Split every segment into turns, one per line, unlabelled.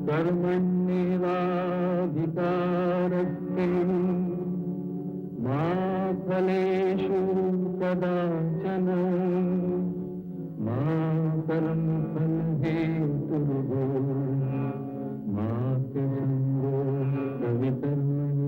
कर्मण्येवाधिकारस्ते मा फलेषु कदाचन मा कर्मफलहेतुर्भो मा ते संगोऽस्त्वविकर्मणि।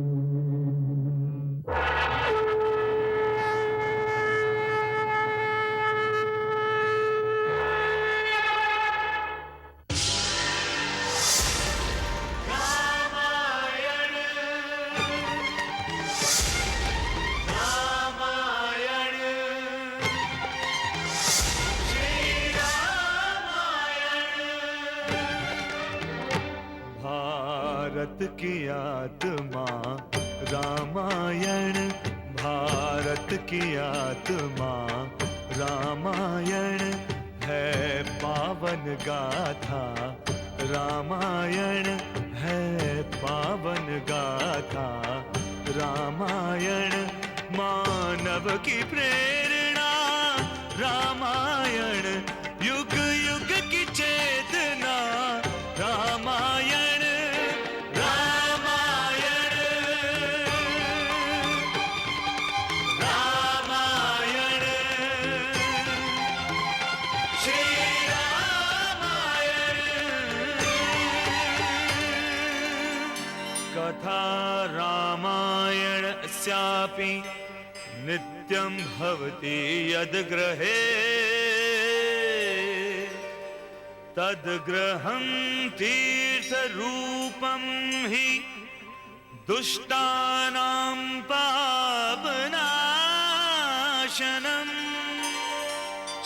भारत की आत्मा रामायण, भारत की आत्मा रामायण है पावन गाथा, रामायण है पावन गाथा, रामायण मानव की प्रेरणा, रामायण युग युग की चेतना, रामायण रामायण रामायण श्री रामायण। कथा रामायणस्यापि नित्यं भवति यद्गृहे तद्गृहं तीर्थरूपं हि दुष्टानां पापनाशनम्।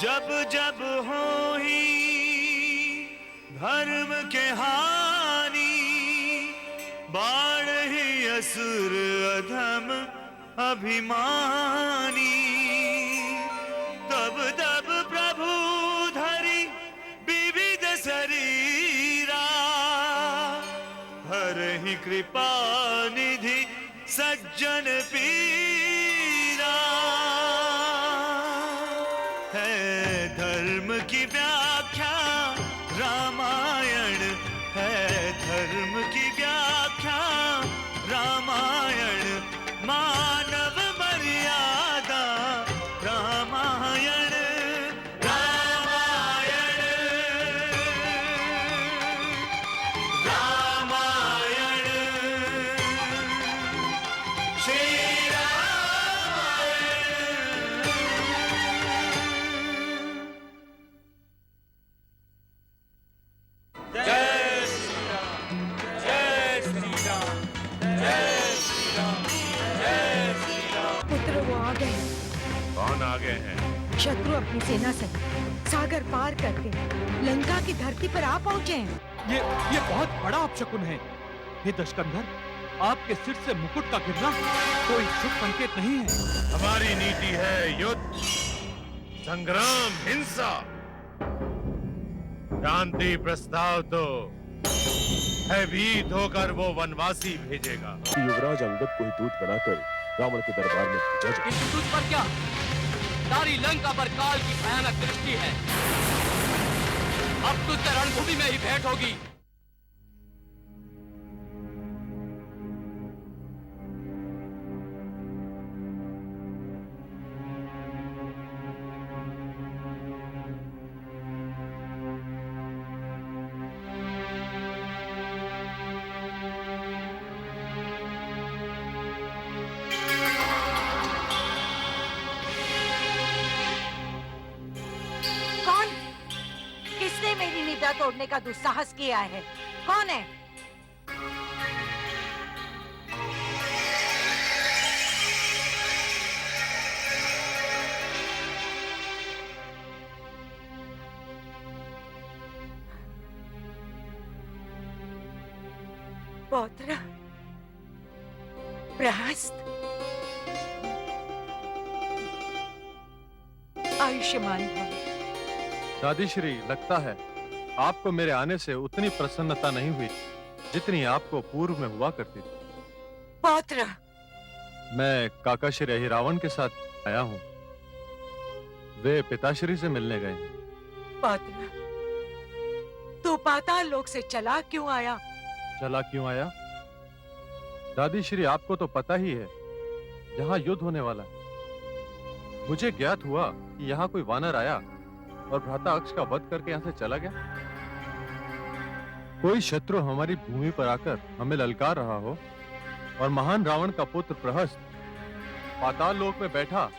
जब जब हो ही धर्म के हानि, बाढ़ ही असुर अधम अभिमानी, तब तब प्रभु धरि विविध शरीरा, हरहि कृपा निधि सज्जन पीरा। है धर्म की व्याख्या रामायण, है धर्म की व्याख्या रामायण, मानव मर्यादा रामायण रामायण रामायण श्री रामायण। जय श्री राम, जय श्री राम, जय श्री राम, जय श्री राम।
पुत्र वो आ गए।
कौन आ गए हैं?
शत्रु अपनी सेना से सागर पार करके लंका की धरती पर आ पहुँचे हैं।
ये बहुत बड़ा अपशकुन है। हे दशकंधर, आपके सिर से मुकुट का गिरना कोई शुभ संकेत नहीं है।
हमारी नीति है युद्ध, संग्राम, हिंसा। शांति प्रस्ताव तो भयभीत होकर वो वनवासी भेजेगा।
युवराज अंगद को ही दूत बनाकर रावण के दरबार में भेजा जाए।
किंतु तुझ पर क्या? सारी लंका पर काल की भयानक दृष्टि है। अब तुझसे रणभूमि में ही भेंट होगी।
तोड़ने का दुस्साहस किया है? कौन है? पौत्र प्रहस्त, आयुष्मान भव।
दादी श्री, लगता है आपको मेरे आने से उतनी प्रसन्नता नहीं हुई जितनी आपको पूर्व में हुआ करती थी।
पौत्र,
मैं काका श्री अहिरावण के साथ आया हूँ। वे पिताश्री से मिलने गए हैं।
पौत्र, तू तू पाताल लोक से चला क्यों आया?
चला क्यों आया? दादी श्री, आपको तो पता ही है यहाँ युद्ध होने वाला है। मुझे ज्ञात हुआ कि यहाँ कोई वानर आया और भ्राता अक्ष का वध करके यहाँ से चला गया। कोई शत्रु हमारी भूमि पर आकर हमें ललकार रहा हो और महान रावण का पुत्र प्रहस्त पाताल लोक में बैठा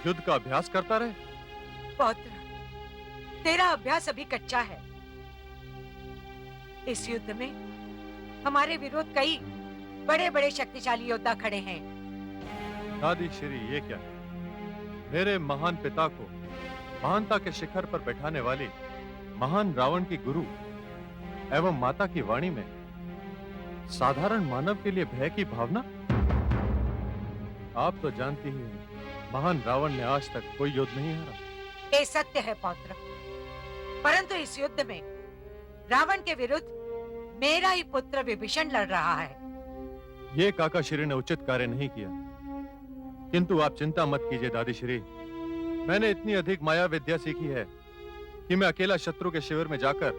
युद्ध का अभ्यास करता रहे।
पौत्र, तेरा अभ्यास अभी कच्चा है। इस युद्ध में हमारे विरोध कई बड़े बड़े शक्तिशाली योद्धा खड़े हैं।
दादी श्री, ये क्या है? मेरे महान पिता को महानता के शिखर पर बैठाने वाली महान रावण की गुरु एवं माता की वाणी में साधारण मानव के लिए भय की भावना? आप तो जानती ही हैं, महान रावण ने आज तक कोई युद्ध नहीं हारा।
ये सत्य है पौत्र, परंतु इस युद्ध में रावण के विरुद्ध मेरा ही पुत्र विभीषण लड़ रहा है।
ये काका श्री ने उचित कार्य नहीं किया, किंतु आप चिंता मत कीजिए दादी श्री। मैंने इतनी अधिक माया विद्या सीखी है कि मैं अकेला शत्रु के शिविर में जाकर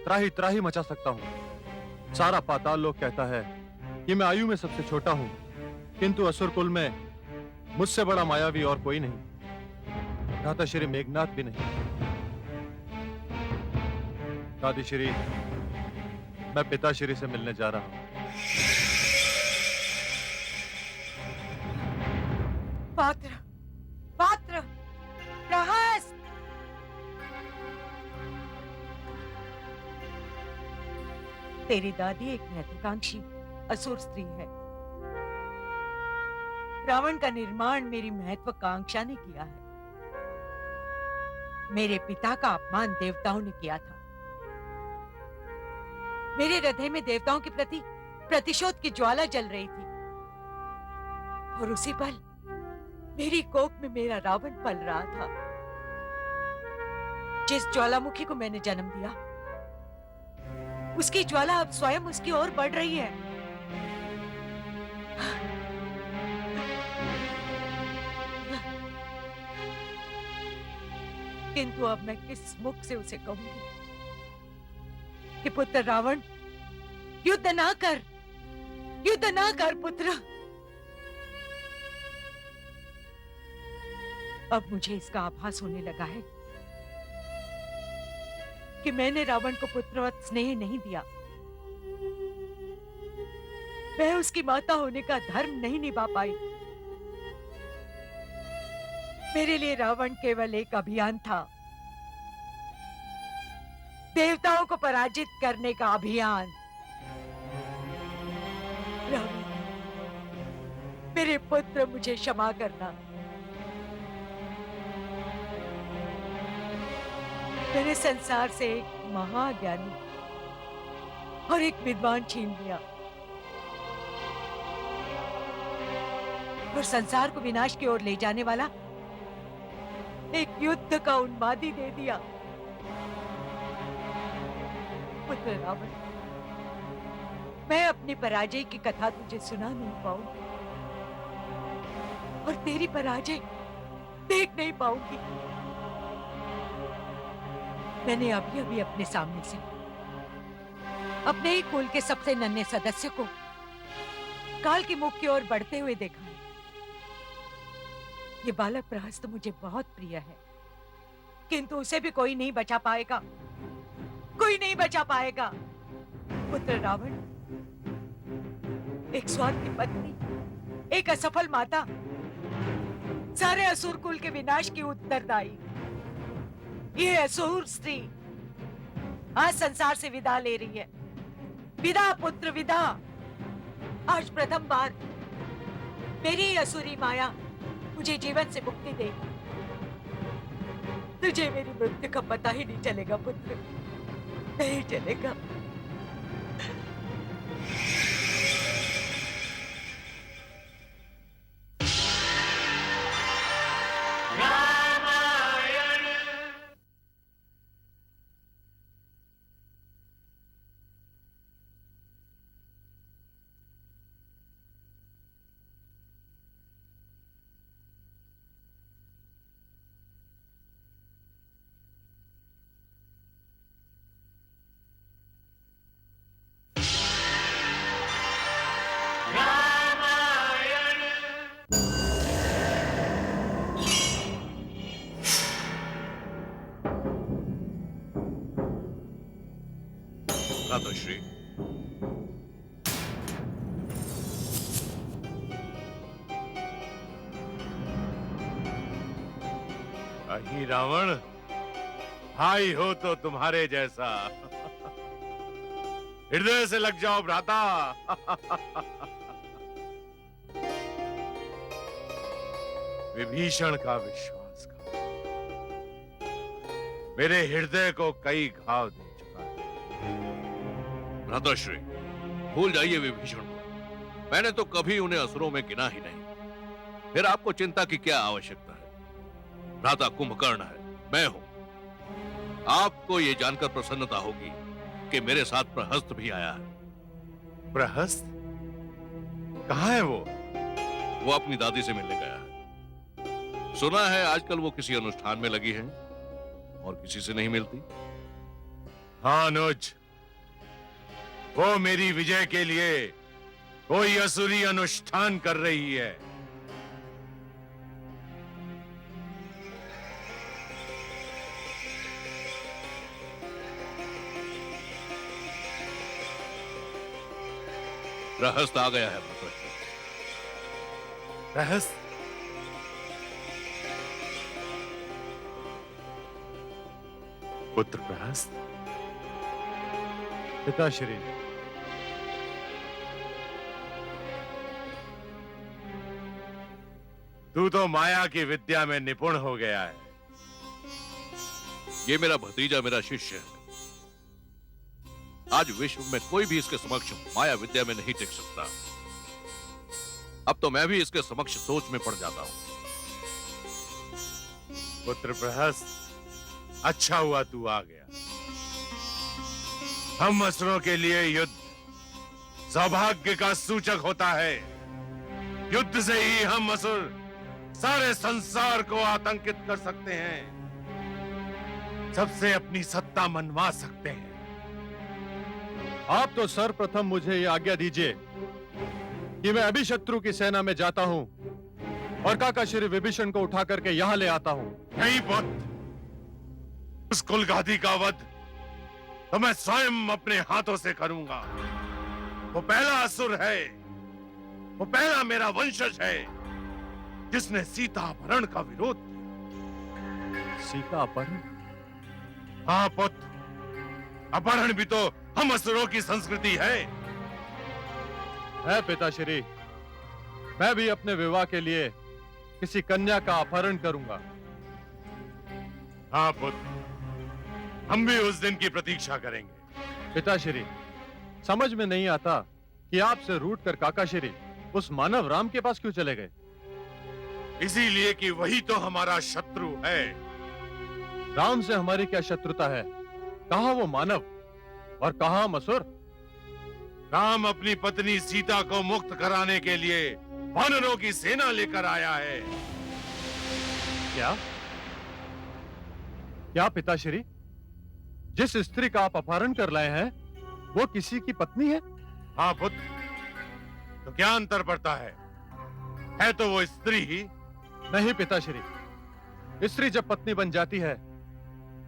त्राही त्राही मचा सकता हूँ। सारा पाताल लोक कहता है कि मैं आयु में सबसे छोटा हूँ, किंतु असुर कुल में मुझसे बड़ा मायावी और कोई नहीं, भ्राता श्री मेघनाथ भी नहीं। दादी श्री, मैं पिता श्री से मिलने जा रहा हूँ।
पात्र, पात्र, प्रहस्त! तेरी दादी एक महत्वाकांक्षी असुर स्त्री है। रावण का निर्माण मेरी महत्वाकांक्षा ने किया है। मेरे पिता का अपमान देवताओं ने किया था। मेरे हृदय में देवताओं के प्रति प्रतिशोध की ज्वाला जल रही थी, और उसी पल मेरी कोख में मेरा रावण पल रहा था। जिस ज्वालामुखी को मैंने जन्म दिया, उसकी ज्वाला अब स्वयं उसकी ओर बढ़ रही है। किंतु अब मैं किस मुख से उसे कहूंगी कि पुत्र रावण, युद्ध ना कर, युद्ध ना कर पुत्र। अब मुझे इसका आभास होने लगा है कि मैंने रावण को पुत्रवत स्नेह नहीं दिया। मैं उसकी माता होने का धर्म नहीं निभा पाई। मेरे लिए रावण केवल एक अभियान था, देवताओं को पराजित करने का अभियान। रावण, मेरे पुत्र, मुझे क्षमा करना। मैंने संसार से एक महाज्ञानी और एक विद्वान छीन लिया और संसार को विनाश की ओर ले जाने वाला एक युद्ध का उन्मादी दे दिया। पुत्र रावण, मैं अपनी पराजय की कथा तुझे सुना नहीं पाऊंगी और तेरी पराजय देख नहीं पाऊंगी। मैंने अभी अभी अपने सामने से अपने ही कुल के सबसे नन्हे सदस्य को काल की मुख की ओर बढ़ते हुए देखा है। ये बालक प्रहस्त मुझे बहुत प्रिय है, किंतु उसे भी कोई नहीं बचा पाएगा, कोई नहीं बचा पाएगा। पुत्र रावण, एक स्वार्थी पत्नी, एक असफल माता, सारे असुर कुल के विनाश की उत्तरदायी ये असुर स्त्री आज संसार से विदा ले रही है। विदा पुत्र, विदा। आज प्रथम बार मेरी असुरी माया मुझे जीवन से मुक्ति देगी। तुझे मेरी मृत्यु का पता ही नहीं चलेगा पुत्र, नहीं चलेगा।
भ्रातृश्री, अही रावण, भाई हो तो तुम्हारे जैसा। हृदय से लग जाओ भ्राता। विभीषण का विश्वास मेरे हृदय को कई घाव दे चुका है।
भ्राताश्री, भूल जाइए विभीषण को। मैंने तो कभी उन्हें असुरों में गिना ही नहीं। फिर आपको चिंता की क्या आवश्यकता है? भ्राता कुंभकर्ण है, मैं हूं। आपको ये जानकर प्रसन्नता होगी कि मेरे साथ प्रहस्त भी आया है।
प्रहस्त? कहाँ है वो?
वो अपनी दादी से मिलने गया है। सुना है आजकल वो किसी अनुष्ठान में लगी है और किसी से नहीं मिलती।
हाँ अनुज, वो मेरी विजय के लिए कोई असुरी अनुष्ठान कर रही है।
प्रहस्त आ गया है भ्राताश्री।
प्रहस्त? पुत्र प्रहस्त?
पिताश्री,
तू तो माया की विद्या में निपुण हो गया है।
ये मेरा भतीजा, मेरा शिष्य है। आज विश्व में कोई भी इसके समक्ष माया विद्या में नहीं टिक सकता। अब तो मैं भी इसके समक्ष सोच में पड़ जाता हूं।
पुत्र प्रहस्त, अच्छा हुआ तू आ गया। हम असुरों के लिए युद्ध सौभाग्य का सूचक होता है। युद्ध से ही हम असुर सारे संसार को आतंकित कर सकते हैं, सबसे अपनी सत्ता मनवा सकते हैं।
आप तो सर्वप्रथम मुझे ये आज्ञा दीजिए कि मैं अभी शत्रु की सेना में जाता हूं और काका श्री विभीषण को उठा करके यहां ले आता हूं।
नहीं पुत्र, उस कुलघाती का वध तो मैं स्वयं अपने हाथों से करूंगा। वो पहला असुर है, वो पहला मेरा वंशज है जिसने सीता अपहरण का विरोध किया।
सीता अपहरण?
हाँ पुत्र, अपहरण भी तो हम असुरों की संस्कृति है
पिताश्री। मैं भी अपने विवाह के लिए किसी कन्या का अपहरण करूंगा।
हाँ पुत्र, हम भी उस दिन की प्रतीक्षा करेंगे।
पिताश्री, समझ में नहीं आता कि आपसे रूठ कर काकाश्री उस मानव राम के पास क्यों चले गए?
इसीलिए कि वही तो हमारा शत्रु है।
राम से हमारी क्या शत्रुता है? कहां वो मानव और कहां हम असुर?
राम अपनी पत्नी सीता को मुक्त कराने के लिए वानरों की सेना लेकर आया है।
क्या क्या पिताश्री, जिस स्त्री का आप अपहरण कर लाए हैं वो किसी की पत्नी है?
हाँ पुत्र, तो क्या अंतर पड़ता है तो वो स्त्री ही।
नहीं पिताश्री, स्त्री जब पत्नी बन जाती है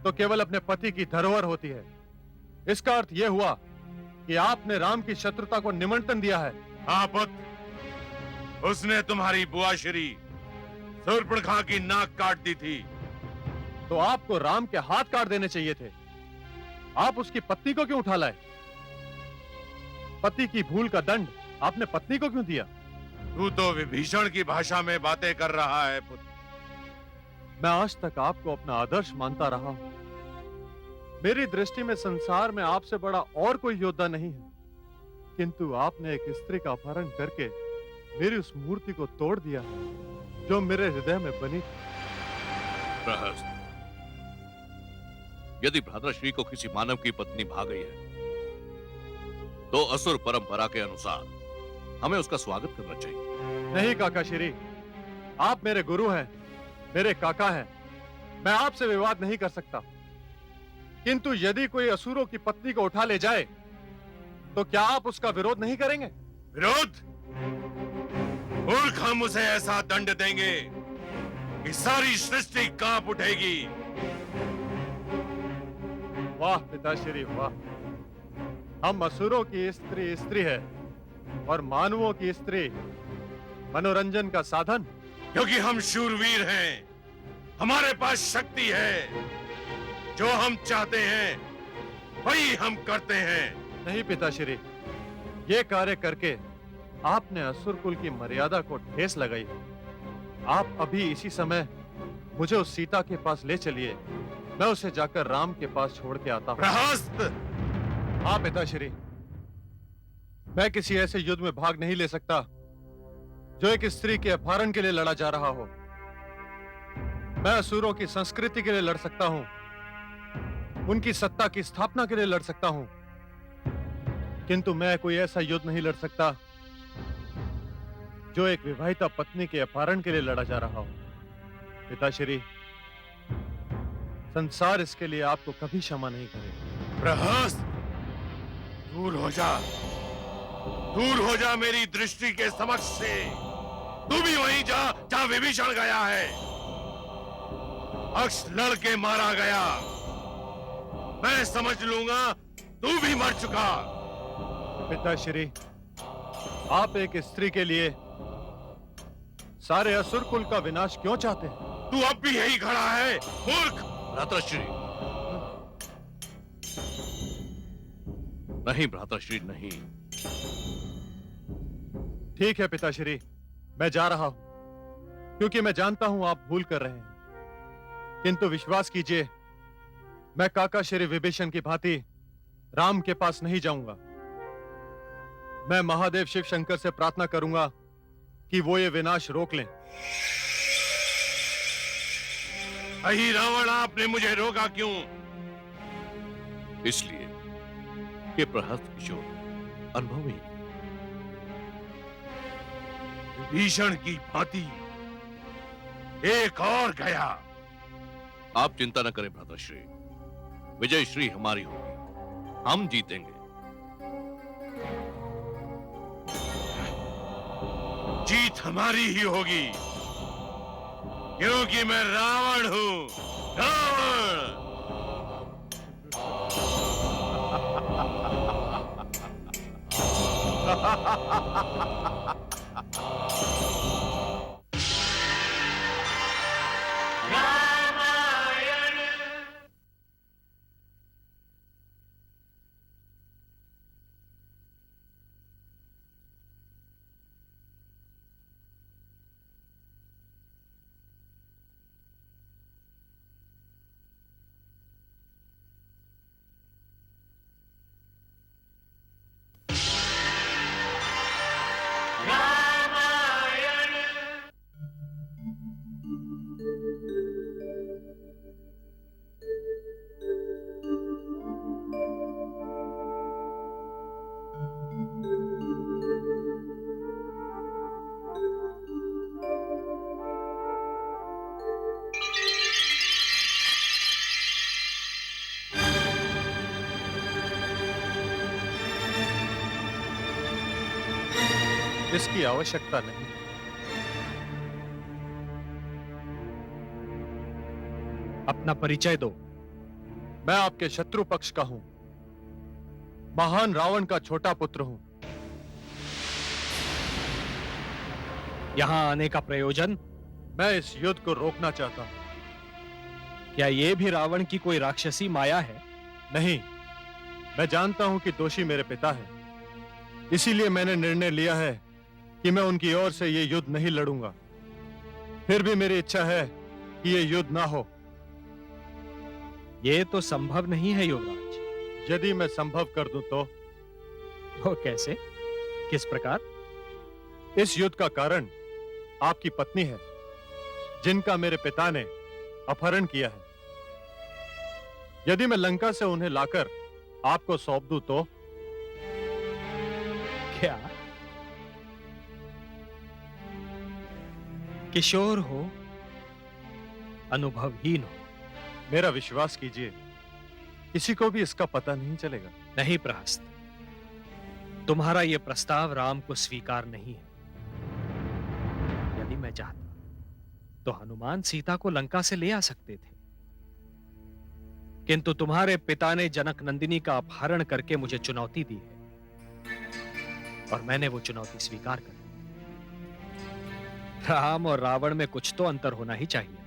तो केवल अपने पति की धरोहर होती है। इसका अर्थ यह हुआ कि आपने राम की शत्रुता को निमंत्रण दिया है।
हाँ पुत्र, उसने तुम्हारी बुआ श्री शूर्पणखा की नाक काट दी थी।
तो आपको राम के हाथ काट देने चाहिए थे। आप उसकी पत्नी को क्यों उठा लाए? पति की भूल का दंड आपने पत्नी को क्यों दिया?
तू तो विभीषण की भाषा में बातें कर रहा है पुत्र।
मैं आज तक आपको अपना आदर्श मानता रहा हूं। मेरी दृष्टि में संसार में आपसे बड़ा और कोई योद्धा नहीं है, किंतु आपने एक स्त्री का अपहरण करके मेरी उस मूर्ति को तोड़ दिया जो मेरे हृदय में बनी थी।
प्रहस्त, यदि भ्राताश्री को किसी मानव की पत्नी भाग गई है तो असुर परंपरा के अनुसार हमें उसका स्वागत करना चाहिए।
नहीं काकाश्री, आप मेरे गुरु हैं, मेरे काका हैं। मैं आपसे विवाद नहीं कर सकता, किंतु यदि कोई असुरों की पत्नी को उठा ले जाए तो क्या आप उसका विरोध नहीं करेंगे?
विरोध? मूर्ख, हम उसे ऐसा दंड देंगे कि सारी सृष्टि कांप उठेगी।
वाह पिताश्री वाह, हम असुरों की स्त्री स्त्री है और मानवों की स्त्री मनोरंजन का साधन।
क्योंकि हम शूरवीर हैं, हमारे पास शक्ति है, जो हम चाहते हैं वही हम करते हैं।
नहीं पिताश्री, ये कार्य करके आपने असुर कुल की मर्यादा को ठेस लगाई है। आप अभी इसी समय मुझे उस सीता के पास ले चलिए, मैं उसे जाकर राम के पास छोड़ के आता हूँ।
प्रहस्त!
हाँ पिताश्री, मैं किसी ऐसे युद्ध में भाग नहीं ले सकता जो एक स्त्री के अपहरण के लिए लड़ा जा रहा हो। मैं असुरों की संस्कृति के लिए लड़ सकता हूं, उनकी सत्ता की स्थापना के लिए लड़ सकता हूं, किंतु मैं कोई ऐसा युद्ध नहीं लड़ सकता जो एक विवाहिता पत्नी के अपहरण के लिए लड़ा जा रहा हो। पिताश्री, संसार इसके लिए आपको कभी क्षमा नहीं करेगा।
प्रहस्त! दूर हो जा, दूर हो जा मेरी दृष्टि के समक्ष से। तू भी वहीं जा जहां विभीषण गया है। अक्ष लड़के मारा गया, मैं समझ लूंगा तू भी मर चुका।
पिताश्री, आप एक स्त्री के लिए सारे असुर कुल का विनाश क्यों चाहते हैं?
तू अब भी यही खड़ा है, मूर्ख!
भ्राताश्री, नहीं भ्राताश्री नहीं।
ठीक है पिताश्री, मैं जा रहा हूं, क्योंकि मैं जानता हूं आप भूल कर रहे हैं, किंतु विश्वास कीजिए, मैं काका श्री विभीषण की भांति राम के पास नहीं जाऊंगा। मैं महादेव शिव शंकर से प्रार्थना करूंगा कि वो ये विनाश रोक लें।
अही रावण, आपने मुझे रोका क्यों?
इसलिए कि प्रहस्त किशोर अनुभवी
विभीषण की भांति एक और गया।
आप चिंता न करें भ्राताश्री, विजय श्री हमारी होगी, हम जीतेंगे।
जीत हमारी ही होगी, क्योंकि मैं रावण हूं, रावण!
इसकी आवश्यकता नहीं।
अपना परिचय दो।
मैं आपके शत्रु पक्ष का हूं, महान रावण का छोटा पुत्र हूं।
यहां आने का प्रयोजन?
मैं इस युद्ध को रोकना चाहता हूं।
क्या ये भी रावण की कोई राक्षसी माया है?
नहीं, मैं जानता हूं कि दोषी मेरे पिता हैं, इसीलिए मैंने निर्णय लिया है कि मैं उनकी ओर से ये युद्ध नहीं लड़ूंगा। फिर भी मेरी इच्छा है कि ये युद्ध ना हो।
ये तो संभव नहीं है युवराज।
यदि मैं संभव कर दूं तो?
वो कैसे? किस प्रकार?
इस युद्ध का कारण आपकी पत्नी है, जिनका मेरे पिता ने अपहरण किया है। यदि मैं लंका से उन्हें लाकर आपको सौंप दूं तो?
क्या? किशोर हो, अनुभवहीन हो।
मेरा विश्वास कीजिए, किसी को भी इसका पता नहीं चलेगा।
नहीं प्रहस्त, तुम्हारा यह प्रस्ताव राम को स्वीकार नहीं है। यदि मैं चाहता तो हनुमान सीता को लंका से ले आ सकते थे। किंतु तुम्हारे पिता ने जनक नंदिनी का अपहरण करके मुझे चुनौती दी है और मैंने वो चुनौती स्वीकार कर ली। राम और रावण में कुछ तो अंतर होना ही चाहिए।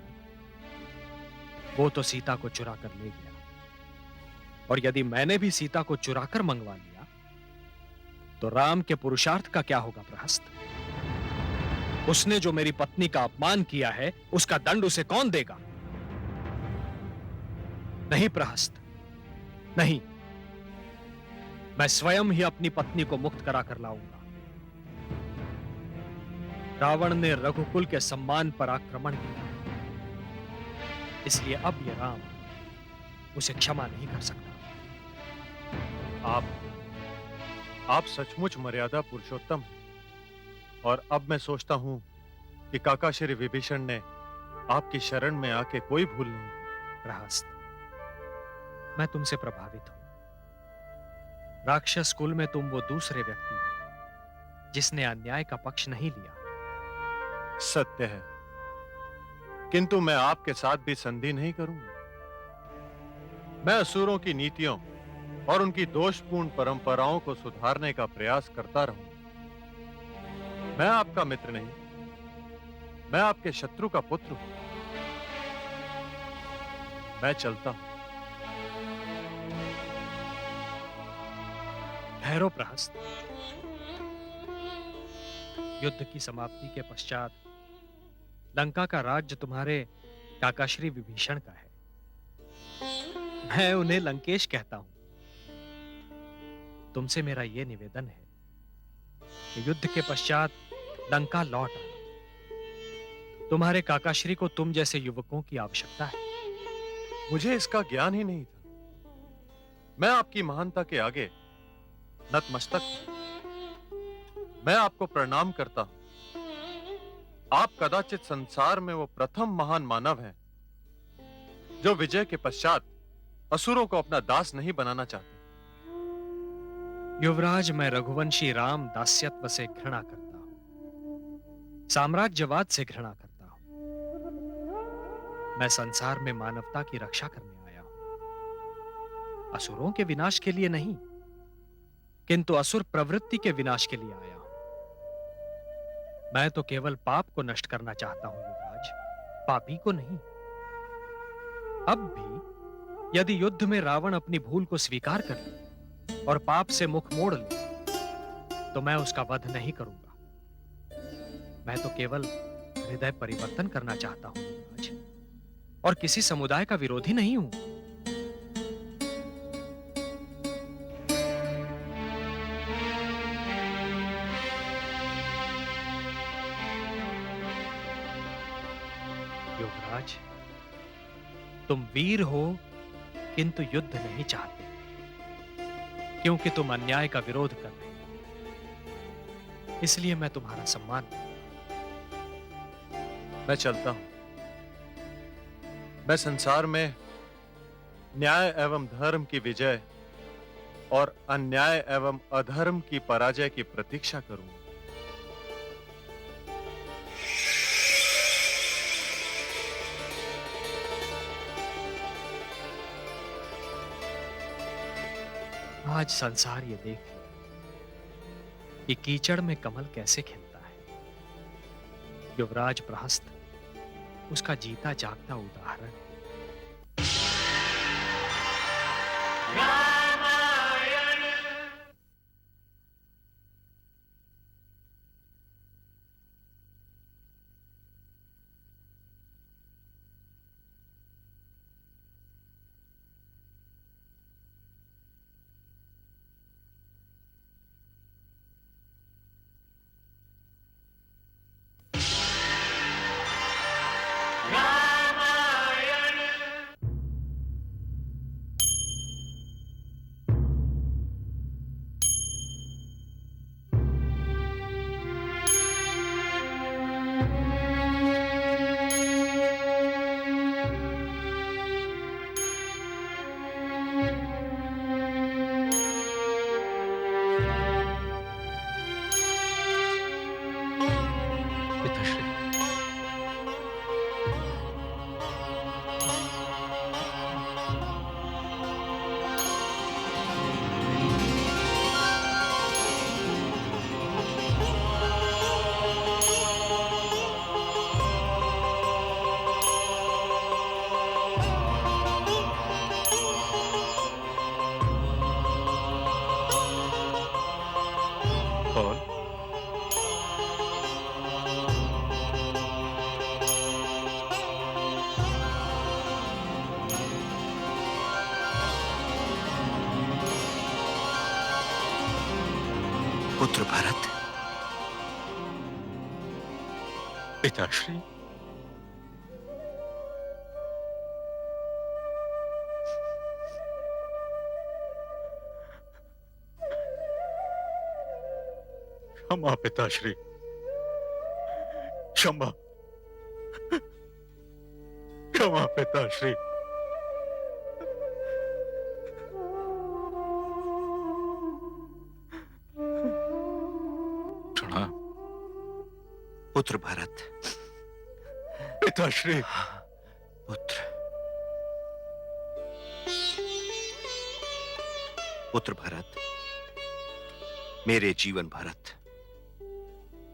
वो तो सीता को चुरा कर ले गया, और यदि मैंने भी सीता को चुरा कर मंगवा लिया तो राम के पुरुषार्थ का क्या होगा प्रहस्त? उसने जो मेरी पत्नी का अपमान किया है उसका दंड उसे कौन देगा? नहीं प्रहस्त, नहीं। मैं स्वयं ही अपनी पत्नी को मुक्त करा कर लाऊंगा। रावण ने रघुकुल के सम्मान पर आक्रमण किया, इसलिए अब यह राम उसे क्षमा नहीं कर सकता।
आप सचमुच मर्यादा पुरुषोत्तम हैं। और अब मैं सोचता हूं कि काका श्री विभीषण ने आपकी शरण में आके कोई भूल नहीं की।
प्रहस्त, मैं तुमसे प्रभावित हूं। राक्षस कुल में तुम वो दूसरे व्यक्ति हो जिसने अन्याय का पक्ष नहीं लिया।
सत्य है, किंतु मैं आपके साथ भी संधि नहीं करूंगा। मैं असुरों की नीतियों और उनकी दोषपूर्ण परंपराओं को सुधारने का प्रयास करता रहूंगा। मैं आपका मित्र नहीं, मैं आपके शत्रु का पुत्र हूं। मैं चलता हूं।
ठहरो प्रहस्त। युद्ध की समाप्ति के पश्चात लंका का राज्य तुम्हारे काकाश्री विभीषण का है। मैं उन्हें लंकेश कहता हूं। तुमसे मेरा यह निवेदन है कि युद्ध के पश्चात लंका लौट आना। तुम्हारे काकाश्री को तुम जैसे युवकों की आवश्यकता है।
मुझे इसका ज्ञान ही नहीं था। मैं आपकी महानता के आगे नतमस्तक हूं। मैं आपको प्रणाम करता हूं। आप कदाचित संसार में वो प्रथम महान मानव हैं जो विजय के पश्चात असुरों को अपना दास नहीं बनाना चाहते।
युवराज, मैं रघुवंशी राम दास्यत्व से घृणा करता हूं, साम्राज्यवाद से घृणा करता हूं। मैं संसार में मानवता की रक्षा करने आया हूं, असुरों के विनाश के लिए नहीं, किंतु असुर प्रवृत्ति के विनाश के लिए आया हूं। मैं तो केवल पाप को नष्ट करना चाहता हूं युवराज, पापी को नहीं। अब भी यदि युद्ध में रावण अपनी भूल को स्वीकार कर ले और पाप से मुख मोड़ ले तो मैं उसका वध नहीं करूंगा। मैं तो केवल हृदय परिवर्तन करना चाहता हूं युवराज, और किसी समुदाय का विरोधी नहीं हूं। युवराज, तुम वीर हो किंतु युद्ध नहीं चाहते, क्योंकि तुम अन्याय का विरोध कर रहे हो। इसलिए मैं तुम्हारा सम्मान करता हूं।
मैं चलता हूं। मैं संसार में न्याय एवं धर्म की विजय और अन्याय एवं अधर्म की पराजय की प्रतीक्षा करूंगा।
आज संसार ये देख ले कि कीचड़ में कमल कैसे खिलता है। युवराज प्रहस्त उसका जीता जागता उदाहरण है।
पुत्र भरत।
पिताश्री, क्षमा पिताश्री, क्षमा, क्षमा पिताश्री। प्रणाम
पुत्र भरत।
पिताश्री।
पुत्र, पुत्र भरत, मेरे जीवन भरत,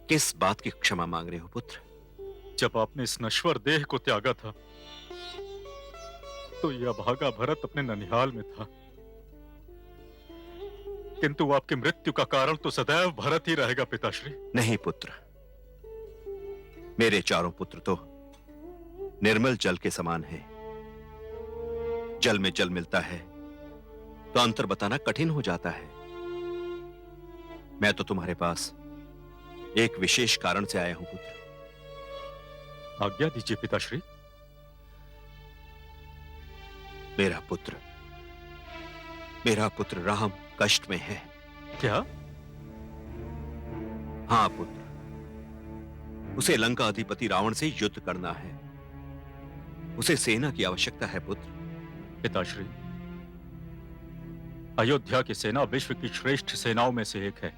किस बात की क्षमा मांग रहे हो पुत्र?
जब आपने इस नश्वर देह को त्यागा था तो यह भागा भरत अपने ननिहाल में था, किंतु आपकी मृत्यु का कारण तो सदैव भरत ही रहेगा पिताश्री।
नहीं पुत्र, मेरे चारों पुत्र तो निर्मल जल के समान हैं। जल में जल मिलता है तो अंतर बताना कठिन हो जाता है। मैं तो तुम्हारे पास एक विशेष कारण से आया हूं पुत्र।
आज्ञा दीजिए पिताश्री।
मेरा पुत्र राम कष्ट में है।
क्या?
हाँ पुत्र, उसे लंका अधिपति रावण से युद्ध करना है। उसे सेना की आवश्यकता है पुत्र।
पिताश्री, अयोध्या की सेना विश्व की श्रेष्ठ सेनाओं में से एक है।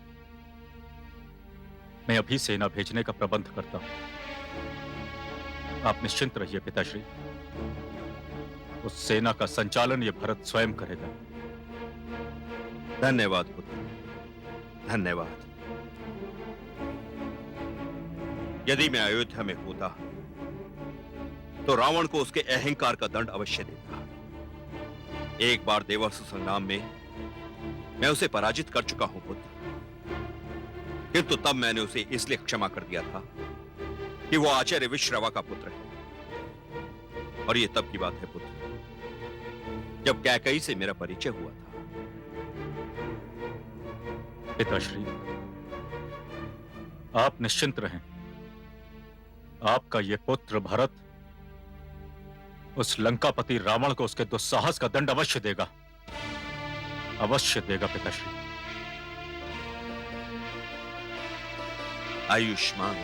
मैं अभी सेना भेजने का प्रबंध करता हूं। आप निश्चिंत रहिए पिताश्री, उस सेना का संचालन ये भरत स्वयं करेगा।
धन्यवाद पुत्र, धन्यवाद। यदि मैं अयोध्या में होता तो रावण को उसके अहंकार का दंड अवश्य देता। एक बार देवासुर संग्राम में मैं उसे पराजित कर चुका हूं पुत्र, किंतु तब मैंने उसे इसलिए क्षमा कर दिया था कि वो आचार्य विश्रवा का पुत्र है। और ये तब की बात है पुत्र, जब कैकेयी से मेरा परिचय हुआ था।
पिताश्री, आप निश्चिंत रहें। आपका ये पुत्र भरत उस लंकापति रावण को उसके दुस्साहस का दंड अवश्य देगा, अवश्य देगा पिताश्री।
आयुष्मान,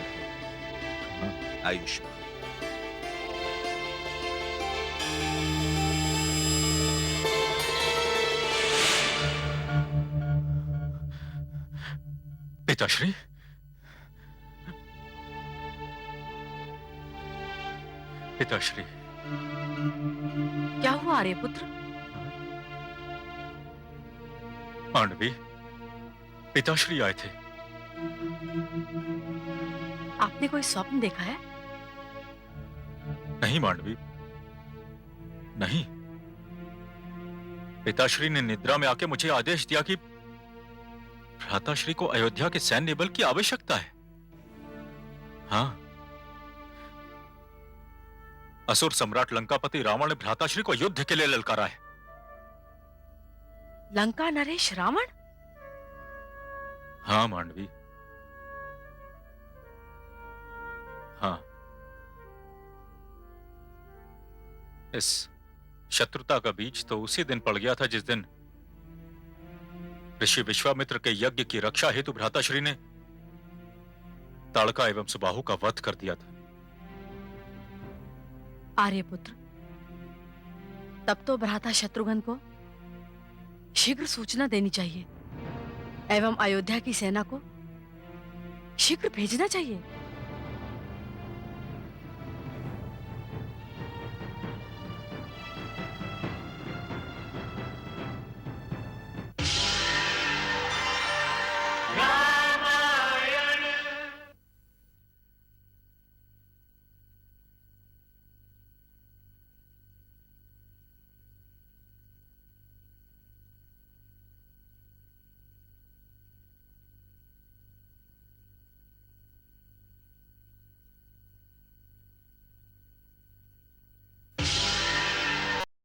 आयुष्मान।
पिताश्री, पिताश्री,
क्या हुआ आर्यपुत्र?
मांडवी, पिताश्री आए थे।
आपने कोई स्वप्न देखा है?
नहीं मांडवी, नहीं। पिताश्री ने निद्रा में आके मुझे आदेश दिया कि भ्राताश्री को अयोध्या के सैन्य बल की आवश्यकता है। हाँ, असुर सम्राट लंकापति रावण ने भ्राताश्री को युद्ध के लिए ललकारा है।
लंका नरेश रावण?
हाँ मांडवी, हाँ। इस शत्रुता का बीज तो उसी दिन पड़ गया था जिस दिन ऋषि विश्वामित्र के यज्ञ की रक्षा हेतु भ्राताश्री ने ताड़का एवं सुबाहु का वध कर दिया था।
आर्यपुत्र, तब तो भ्राता शत्रुघ्न को शीघ्र सूचना देनी चाहिए एवं अयोध्या की सेना को शीघ्र भेजना चाहिए।